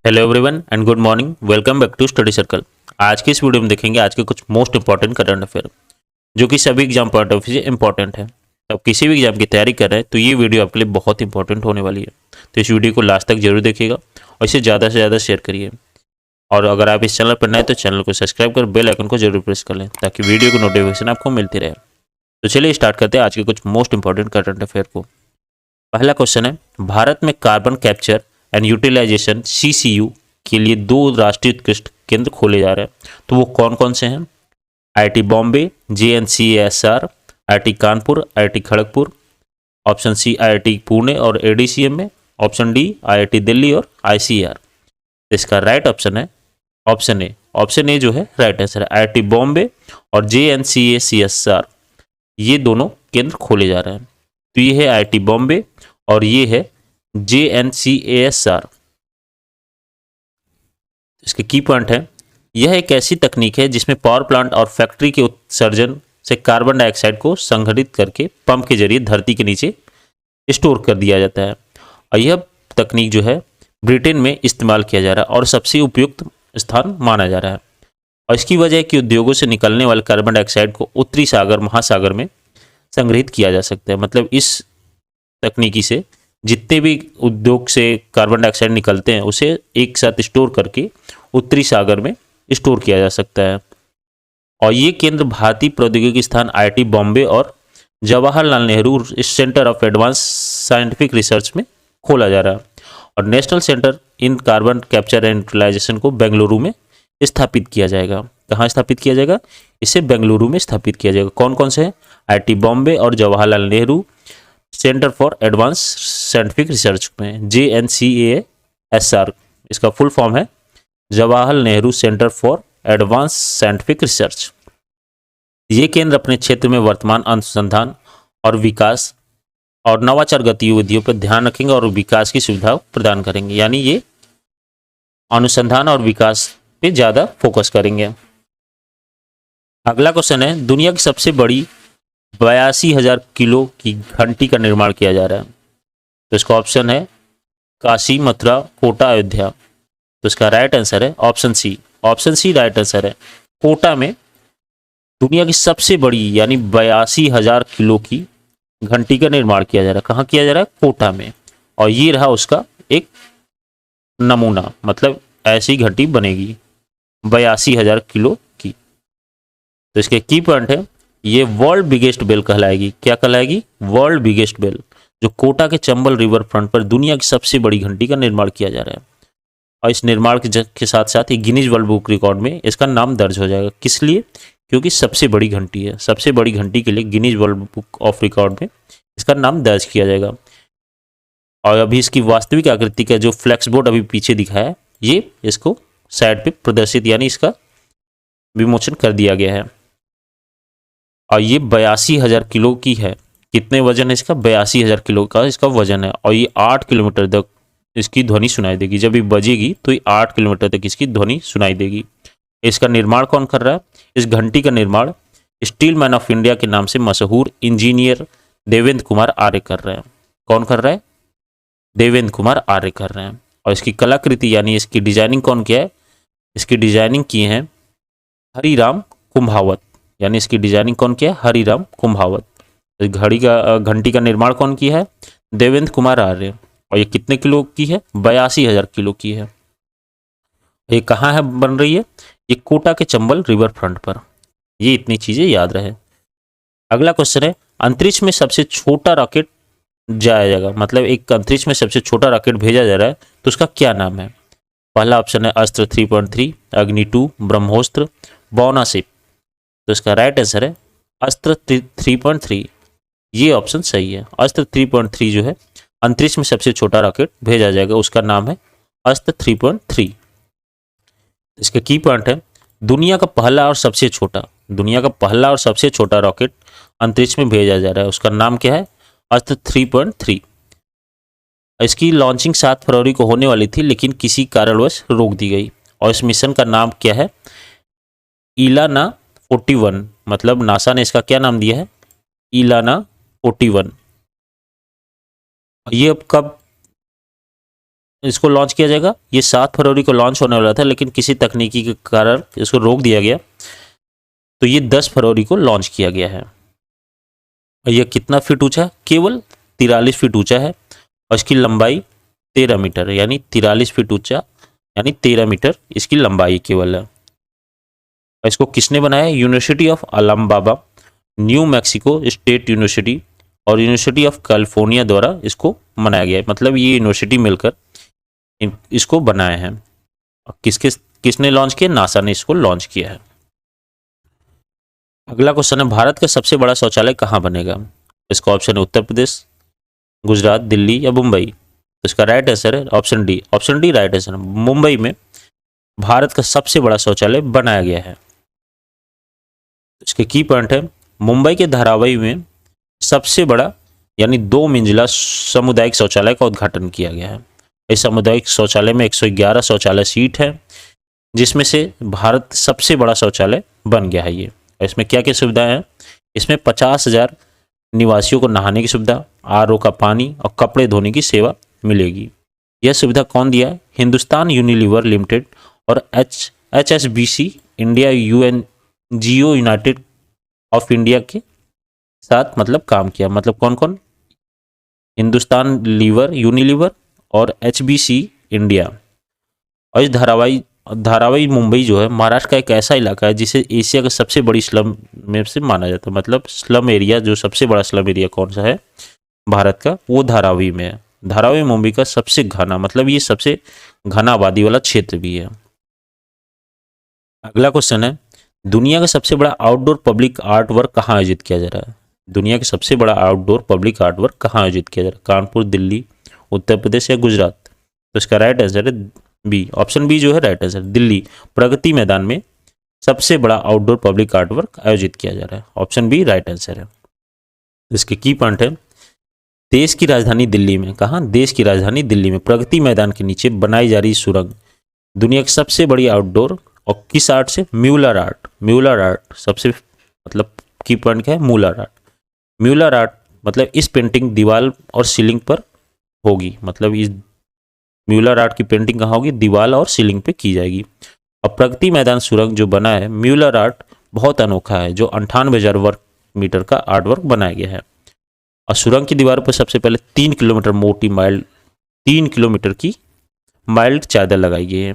Hello everyone and good morning. Welcome back to study circle. आज की इस video में देखेंगे आज के कुछ मोस्ट इंपॉर्टेंट करंट अफेयर जो कि सभी एग्जाम पॉइंट ऑफ व्यू से इंपॉर्टेंट है। तो आप किसी भी एग्जाम की तैयारी कर रहे हैं तो ये वीडियो आपके लिए बहुत इंपॉर्टेंट होने वाली है। तो इस वीडियो को लास्ट तक जरूर देखिएगा और इसे ज़्यादा से ज़्यादा शेयर करिए। और अगर आप इस चैनल पर नए तो चैनल को सब्सक्राइब कर बेल आइकन को जरूर प्रेस कर लें ताकि वीडियो की नोटिफिकेशन आपको मिलती रहे। तो चलिए स्टार्ट करते हैं आज के कुछ मोस्ट इंपॉर्टेंट करंट अफेयर को। पहला क्वेश्चन है, भारत में carbon capture and utilization CCU के लिए 2 राष्ट्रीय उत्कृष्ट केंद्र खोले जा रहे हैं। तो वो कौन कौन से हैं? IIT Bombay, JNCSR, IIT Kanpur, IIT Kharagpur. Option C IIT Pune और एडीसीएम में। ऑप्शन डी आईआईटी दिल्ली और आईसीआर। इसका राइट ऑप्शन है ऑप्शन ए। ऑप्शन ए जो है राइट आंसर है। आईआईटी बॉम्बे और जेएनसीएसीएसआर ये दोनों केंद्र खोले जा रहे हैं। तो ये है आईआईटी बॉम्बे और ये है जेएनसीएएसआर। इसके की पॉइंट है, यह एक ऐसी तकनीक है जिसमें पावर प्लांट और फैक्ट्री के उत्सर्जन से कार्बन डाइऑक्साइड को संघटित करके पंप के जरिए धरती के नीचे स्टोर कर दिया जाता है। और यह तकनीक जो है ब्रिटेन में इस्तेमाल किया जा रहा है और सबसे उपयुक्त स्थान माना जा रहा है। और इसकी वजह है कि उद्योगों से निकलने वाले कार्बन डाइऑक्साइड को उत्तरी सागर महासागर में संग्रहित किया जा सकता है। मतलब इस तकनीकी से जितने भी उद्योग से कार्बन डाइऑक्साइड निकलते हैं उसे एक साथ स्टोर करके उत्तरी सागर में स्टोर किया जा सकता है। और ये केंद्र भारतीय प्रौद्योगिकी संस्थान आईआईटी बॉम्बे और Jawaharlal Nehru centre of advance scientific research में खोला जा रहा है। और national centre in carbon capture and utilization को बेंगलुरु में स्थापित किया जाएगा। कहाँ स्थापित किया जाएगा? इसे बेंगलुरु में स्थापित किया जाएगा। कौन कौन से हैं? आईआईटी बॉम्बे और Jawaharlal Nehru centre for advance scientific research में, JNCASR। इसका फुल फॉर्म है Jawaharlal Nehru centre for advance scientific research. ये केंद्र अपने क्षेत्र में वर्तमान अनुसंधान और विकास और नवाचार गतिविधियों पर ध्यान रखेंगे और विकास की सुविधा प्रदान करेंगे। यानी ये अनुसंधान और विकास पे ज़्यादा फोकस करेंगे। अगला क्वेश्चन है, दुनिया की सबसे बड़ी 82,000 किलो की घंटी का निर्माण किया जा रहा है। तो इसका ऑप्शन है काशी, मथुरा, कोटा, अयोध्या। तो इसका राइट आंसर है option C. Option C right answer है। कोटा में दुनिया की सबसे बड़ी यानी 82,000 किलो की घंटी का निर्माण किया जा रहा है। कहाँ किया जा रहा है? कोटा में। और ये रहा उसका एक नमूना, मतलब ऐसी घंटी बनेगी 82,000 किलो की। तो इसके की पॉइंट है, ये वर्ल्ड बिगेस्ट बेल कहलाएगी। क्या कहलाएगी? वर्ल्ड बिगेस्ट बेल, जो कोटा के चंबल रिवर फ्रंट पर दुनिया की सबसे बड़ी घंटी का निर्माण किया जा रहा है। और इस निर्माण के साथ साथ ही गिनीज वर्ल्ड बुक रिकॉर्ड में इसका नाम दर्ज हो जाएगा। किस लिए? क्योंकि सबसे बड़ी घंटी है। सबसे बड़ी घंटी के लिए Guinness world book of record में इसका नाम दर्ज किया जाएगा। और अभी इसकी वास्तविक आकृति का जो फ्लैक्स बोर्ड अभी पीछे दिखा है, ये इसको साइड पे प्रदर्शित यानी इसका विमोचन कर दिया गया है। और ये 82,000 किलो की है। कितने वजन है इसका? 82,000 किलो का इसका वजन है। और ये 8 किलोमीटर तक इसकी ध्वनि सुनाई देगी। जब ये बजेगी तो ये 8 किलोमीटर तक इसकी ध्वनि सुनाई देगी। इसका निर्माण कौन कर रहा है? इस घंटी का निर्माण स्टील मैन ऑफ इंडिया के नाम से मशहूर इंजीनियर देवेंद्र कुमार आर्य कर रहे हैं। कौन कर रहा है? देवेंद्र कुमार आर्य कर रहे हैं। और इसकी कलाकृति यानी इसकी डिजाइनिंग कौन किया है? इसकी डिजाइनिंग की है हरिराम कुंभावत। यानी इसकी डिजाइनिंग कौन किया है? हरिराम कुंभावत। घंटी का निर्माण कौन किया है? देवेंद्र कुमार आर्य। और ये कितने किलो की है? 82,000 किलो की है। ये कहाँ है बन रही है? ये कोटा के चंबल रिवर फ्रंट पर। ये इतनी चीजें याद रहे। अगला क्वेश्चन है, अंतरिक्ष में सबसे छोटा रॉकेट जाया जाएगा, मतलब एक अंतरिक्ष में सबसे छोटा रॉकेट भेजा जा रहा है, तो उसका क्या नाम है? पहला ऑप्शन है अस्त्र 3.3, अग्नि 2, ब्रह्मोस्त्र, बौनासिप। तो इसका राइट आंसर है अस्त्र 3.3। ये ऑप्शन सही है। अस्त्र 3.3 जो है अंतरिक्ष में सबसे छोटा रॉकेट भेजा जाएगा, उसका नाम है अस्त्र 3.3। इसके की पॉइंट है, दुनिया का पहला और सबसे छोटा रॉकेट अंतरिक्ष में भेजा जा रहा है, उसका नाम क्या है? अस्त्र 3.3। इसकी लॉन्चिंग 7 फरवरी को होने वाली थी लेकिन किसी कारणवश रोक दी गई। और इस मिशन का नाम क्या है? इलाना 41। मतलब नासा ने इसका क्या नाम दिया है? इलाना 41। ये अब कब इसको लॉन्च किया जाएगा। ये 7 फरवरी को लॉन्च होने वाला था, लेकिन किसी तकनीकी के कारण इसको रोक दिया गया, तो ये 10 फरवरी को लॉन्च किया गया है। और यह कितना फीट ऊंचा है? केवल 43 फीट ऊंचा है और इसकी लंबाई 13 मीटर है, यानी 43 फीट ऊंचा यानी 13 मीटर इसकी लंबाई केवल है। और इसको किसने बनाया? University of Alabama, new Mexico state university और यूनिवर्सिटी ऑफ कैलिफोर्निया द्वारा इसको बनाया गया है। मतलब ये यूनिवर्सिटी मिलकर इसको बनाए हैं। किसने लॉन्च किया? नासा ने इसको लॉन्च किया है। अगला क्वेश्चन है, भारत का सबसे बड़ा शौचालय कहाँ बनेगा? इसका ऑप्शन है उत्तर प्रदेश, गुजरात, दिल्ली या मुंबई। तो इसका राइट आंसर है option D. Option D right answer है। मुंबई में भारत का सबसे बड़ा शौचालय बनाया गया है। इसके की पॉइंट है, मुंबई के धारावी में सबसे बड़ा यानी 2 मंजिला सामुदायिक शौचालय का उद्घाटन किया गया है। इस सामुदायिक शौचालय में 111 शौचालय सीट है, जिसमें से भारत सबसे बड़ा शौचालय बन गया है ये। इसमें क्या क्या सुविधाएं हैं? इसमें 50,000 निवासियों को नहाने की सुविधा, आरओ का पानी और कपड़े धोने की सेवा मिलेगी। यह सुविधा कौन दिया है? हिंदुस्तान यूनिलीवर लिमिटेड और HSBC India UNGO United of India के साथ मतलब काम किया। मतलब कौन कौन? हिंदुस्तान लीवर, यूनिलीवर और HBC इंडिया। और इस धारावी मुंबई जो है महाराष्ट्र का एक ऐसा इलाका है जिसे एशिया का सबसे बड़ी स्लम में से माना जाता है। मतलब स्लम एरिया, जो सबसे बड़ा स्लम एरिया कौन सा है भारत का, वो धारावी में है। धारावी मुंबई का सबसे घना, मतलब ये सबसे घना आबादी वाला क्षेत्र भी है। अगला क्वेश्चन है, दुनिया का सबसे बड़ा आउटडोर पब्लिक आर्ट वर्क कहाँ आयोजित किया जा रहा है? दुनिया का सबसे बड़ा आउटडोर पब्लिक आर्ट वर्क कहाँ आयोजित किया जा रहा है? कानपुर, दिल्ली, उत्तर प्रदेश या गुजरात? तो इसका राइट आंसर है बी। ऑप्शन बी जो है राइट आंसर। दिल्ली प्रगति मैदान में सबसे बड़ा आउटडोर पब्लिक आर्ट वर्क आयोजित किया जा रहा है। ऑप्शन बी राइट आंसर है। इसके की पॉइंट है, देश की राजधानी दिल्ली में, कहाँ? देश की राजधानी दिल्ली में प्रगति मैदान के नीचे बनाई जा रही सुरंग दुनिया की सबसे बड़ी आउटडोर, और किस आर्ट से? Muller art. म्यूलर आर्ट सबसे मतलब की पॉइंट क्या है? Muller art. म्यूलर आर्ट मतलब इस पेंटिंग दीवार और सीलिंग पर होगी। मतलब इस म्यूलर आर्ट की पेंटिंग कहाँ होगी? दीवार और सीलिंग पे की जाएगी। और प्रगति मैदान सुरंग जो बना है, म्यूलर आर्ट बहुत अनोखा है, जो 98,000 वर्ग मीटर का आर्ट वर्क बनाया गया है। और सुरंग की दीवार पर सबसे पहले 3 किलोमीटर मोटी 3 किलोमीटर की माइल्ड चादर लगाई गई है।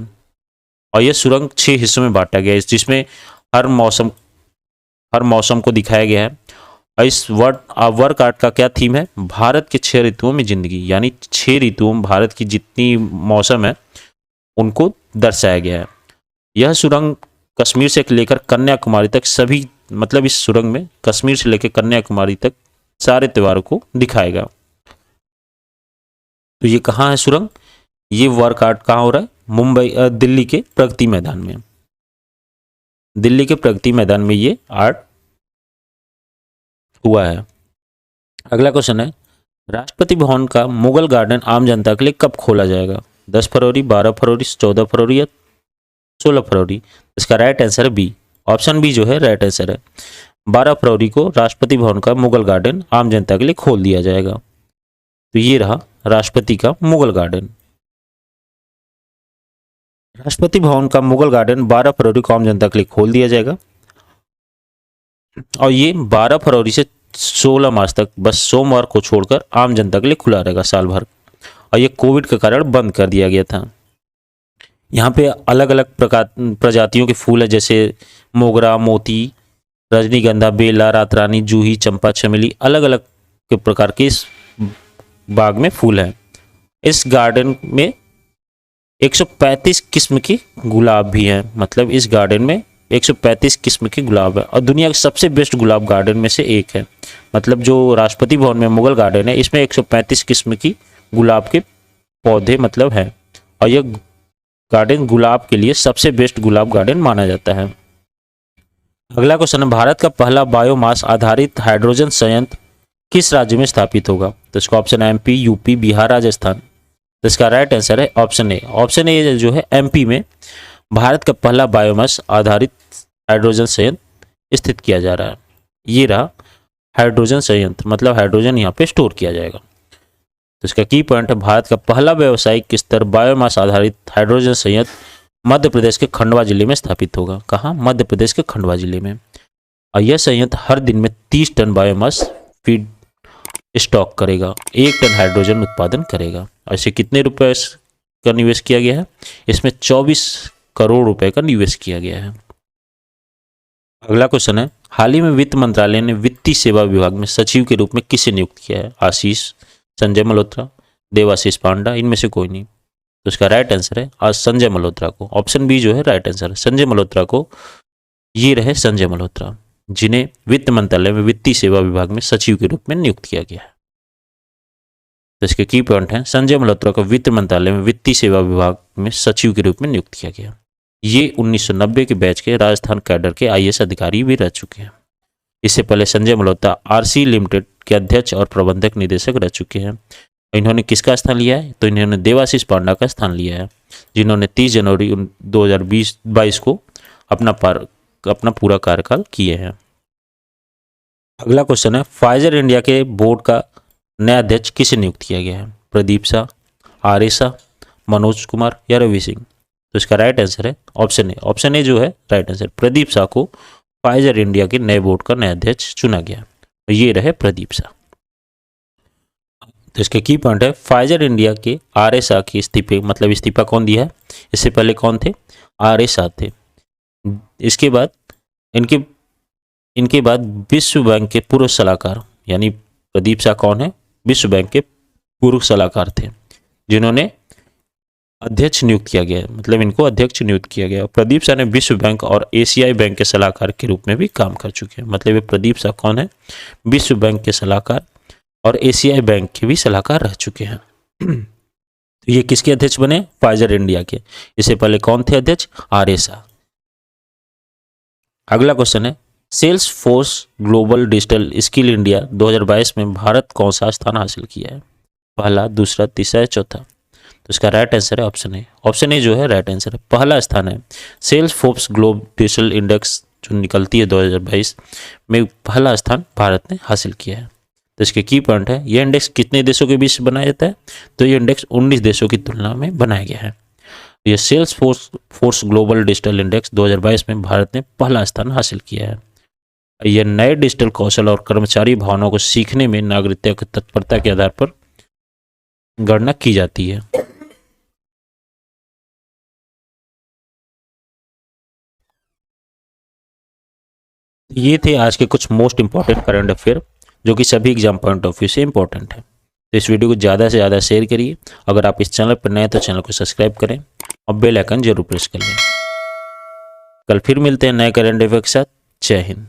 और यह सुरंग 6 हिस्सों में बांटा गया है, जिसमें हर मौसम को दिखाया गया है। और इस वर्क आर्ट का क्या थीम है? भारत के 6 ऋतुओं में जिंदगी, यानी 6 ऋतुओं में भारत की जितनी मौसम है उनको दर्शाया गया है। यह सुरंग कश्मीर से लेकर कन्याकुमारी तक सभी, मतलब इस सुरंग में कश्मीर से लेकर कन्याकुमारी तक सारे त्योहारों को दिखाएगा। तो ये कहाँ है सुरंग? ये वर्क आर्ट कहाँ हो रहा है? दिल्ली के प्रगति मैदान में। दिल्ली के प्रगति मैदान में ये आर्ट हुआ है। अगला क्वेश्चन है, राष्ट्रपति भवन का मुगल गार्डन आम जनता के लिए कब खोला जाएगा? 10 फरवरी, 12 फरवरी, 14 फरवरी या 16 फरवरी? इसका राइट आंसर है बी। ऑप्शन बी जो है राइट आंसर है। 12 फरवरी को राष्ट्रपति भवन का मुगल गार्डन आम जनता के लिए खोल दिया जाएगा। तो ये रहा राष्ट्रपति का मुगल गार्डन। राष्ट्रपति भवन का मुगल गार्डन 12 फरवरी को आम जनता के लिए खोल दिया जाएगा। और ये 12 फरवरी से 16 मार्च तक बस सोमवार को छोड़कर आम जनता के लिए खुला रहेगा साल भर। और ये कोविड के कारण बंद कर दिया गया था। यहाँ पे अलग अलग प्रजातियों के फूल है, जैसे मोगरा, मोती, रजनीगंधा, बेला, रातरानी, जूही, चंपा, चमेली, अलग अलग के प्रकार के इस बाग में फूल हैं। इस गार्डन में 135 किस्म के गुलाब भी हैं। मतलब इस गार्डन में 135 किस्म के गुलाब है और दुनिया के सबसे बेस्ट गुलाब गार्डन में से एक है। मतलब जो राष्ट्रपति भवन में मुगल गार्डन है, इसमें 135 किस्म की गुलाब के पौधे मतलब हैं। और यह गार्डन गुलाब के लिए सबसे बेस्ट गुलाब गार्डन माना जाता है। अगला क्वेश्चन है, भारत का पहला बायोमास आधारित हाइड्रोजन संयंत्र किस राज्य में स्थापित होगा? तो इसका ऑप्शन है MP, UP, बिहार, राजस्थान। तो इसका राइट आंसर है ऑप्शन ए। ऑप्शन ए जो है MP में भारत का पहला बायोमास आधारित हाइड्रोजन संयंत्र स्थित किया जा रहा है। ये रहा हाइड्रोजन संयंत्र, मतलब हाइड्रोजन यहाँ पे स्टोर किया जाएगा। तो इसका की पॉइंट है, भारत का पहला व्यावसायिक स्तर बायोमास आधारित हाइड्रोजन संयंत्र मध्य प्रदेश के खंडवा जिले में स्थापित होगा। कहाँ? मध्य प्रदेश के खंडवा जिले में। और यह संयंत्र हर दिन में 30 टन बायोमास फीड स्टॉक करेगा, 1 टन हाइड्रोजन उत्पादन करेगा। ऐसे कितने रुपए का निवेश किया गया है? इसमें 24 करोड़ रुपए का निवेश किया गया है। अगला क्वेश्चन है, हाल ही में वित्त मंत्रालय ने वित्तीय सेवा विभाग में सचिव के रूप में किसे नियुक्त किया है? आशीष, संजय मल्होत्रा, देवाशीष पांडा, इनमें से कोई नहीं। तो इसका राइट आंसर है आज संजय मल्होत्रा को। ऑप्शन बी जो है राइट आंसर है, संजय मल्होत्रा को। ये रहे संजय मल्होत्रा, जिन्हें वित्त मंत्रालय में वित्तीय सेवा विभाग में सचिव के रूप में नियुक्त किया गया है। तो इसके की पॉइंट है, संजय मल्होत्रा को वित्त मंत्रालय में वित्तीय सेवा विभाग में सचिव के रूप में नियुक्त किया गया। ये 1990 के बैच के राजस्थान कैडर के IAS अधिकारी भी रह चुके हैं। इससे पहले संजय मल्होत्रा RC लिमिटेड के अध्यक्ष और प्रबंधक निदेशक रह चुके हैं। इन्होंने किसका स्थान लिया है? तो इन्होंने देवाशीष पांडा का स्थान लिया है, जिन्होंने 30 जनवरी 2022 को अपना पूरा कार्यकाल किए हैं। अगला क्वेश्चन है, फाइजर इंडिया के बोर्ड का नया अध्यक्ष किसे नियुक्त किया गया है? प्रदीप शाह, RA शाह, मनोज कुमार या रवि सिंह? तो इसका राइट आंसर है ऑप्शन ए। ऑप्शन ए जो है राइट आंसर। प्रदीप शाह को फाइजर इंडिया के नए बोर्ड का नया अध्यक्ष चुना गया। ये रहे प्रदीप शाह। तो इसके की पॉइंट है, फाइजर इंडिया के RA शाह की इस्तीफा कौन दिया है? इससे पहले कौन थे? RA शाह थे। इसके बाद इनके बाद विश्व बैंक के पूर्व सलाहकार, यानी प्रदीप शाह कौन है? विश्व बैंक के पूर्व सलाहकार थे, जिन्होंने अध्यक्ष नियुक्त किया गया, मतलब इनको अध्यक्ष नियुक्त किया गया। प्रदीप शाह ने विश्व बैंक और एशियाई बैंक के सलाहकार के रूप में भी काम कर चुके हैं। मतलब ये प्रदीप शाह कौन है? विश्व बैंक के सलाहकार और एशियाई बैंक के भी सलाहकार रह चुके हैं। तो ये किसके अध्यक्ष बने? फाइजर इंडिया के। इससे पहले कौन थे अध्यक्ष? RA शाह। अगला क्वेश्चन है, Salesforce global digital skill India 2022 में भारत कौन सा स्थान हासिल किया है? पहला, दूसरा, तीसरा या चौथा? तो इसका राइट आंसर है ऑप्शन ए। ऑप्शन ए जो है राइट आंसर है। पहला स्थान है Salesforce global digital index जो निकलती है 2022 में, पहला स्थान भारत ने हासिल किया है। तो इसके की पॉइंट है, यह इंडेक्स कितने देशों के बीच बनाया जाता है? तो ये इंडेक्स 19 देशों की तुलना में बनाया गया है। यह Salesforce global digital index 2022 में भारत ने पहला स्थान हासिल किया है। यह नए डिजिटल कौशल और कर्मचारी भावनाओं को सीखने में नागरिकता की तत्परता के आधार पर गणना की जाती है। ये थे आज के कुछ मोस्ट इंपॉर्टेंट करंट अफेयर जो कि सभी एग्जाम पॉइंट ऑफ व्यू से इंपॉर्टेंट है। तो इस वीडियो को ज़्यादा से ज़्यादा शेयर करिए। अगर आप इस चैनल पर नए हैं तो चैनल को सब्सक्राइब करें और बेल आइकन जरूर प्रेस कर लें। कल फिर मिलते हैं नए करंट अफेयर के साथ। जय हिंद।